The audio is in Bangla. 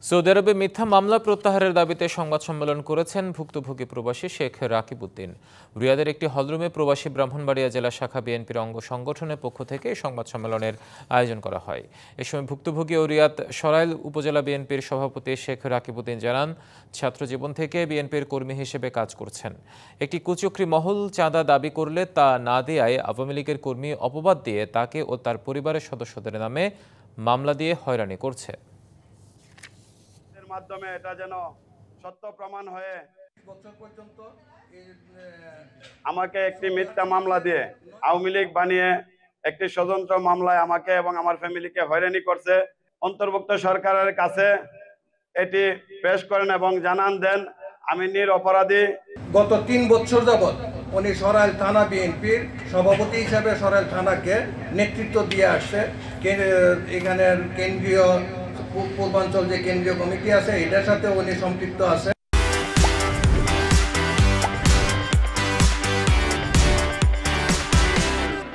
সৌদি আরবে মিথ্যা মামলা প্রত্যাহারের দাবিতে সংবাদ সম্মেলন করেছেন ভুক্তভোগী প্রবাসী শেখ রাকিব উদ্দিন। রিয়াদের একটি হলরুমে প্রবাসী ব্রাহ্মণবাড়িয়া জেলা শাখা বিএনপির অঙ্গ সংগঠনের পক্ষ থেকে এই সংবাদ সম্মেলনের আয়োজন করা হয়। এ সময় ভুক্তভোগী ও রিয়াদ সরাইল উপজেলা বিএনপির সভাপতি শেখ রাকিব উদ্দিন জানান, ছাত্র জীবন থেকে বিএনপির কর্মী হিসেবে কাজ করছেন। একটি কুচক্রী মহল চাঁদা দাবি করলে তা না দেয়ায় আওয়ামী লীগের কর্মী অপবাদ দিয়ে তাকে ও তার পরিবারের সদস্যদের নামে মামলা দিয়ে হয়রানি করছে। মাধ্যমে এটা যেন সত্য প্রমাণ হয়ে বছর পর্যন্ত আমাকে একটি মিথ্যা মামলা দিয়ে আওয়ামী লীগ বানিয়ে একটি স্বতন্ত্র মামলায় আমাকে এবং আমার ফ্যামিলিকে হয়রানি করছে। অন্তর্ভুক্ত সরকারের কাছে এটি পেশ করেন এবং জানান দেন আমি নিরপরাধী। গত 3 বছর যাবৎ উনি সরাইল থানা বিএনপির সভাপতি হিসাবে সরাইল থানাকে নেতৃত্ব দিয়ে আসছে। এখানের কেন্দ্রীয় পূর্বাঞ্চল যে কেন্দ্রীয় কমিটি আছে এটার সাথে উনি সম্পৃক্ত আছে।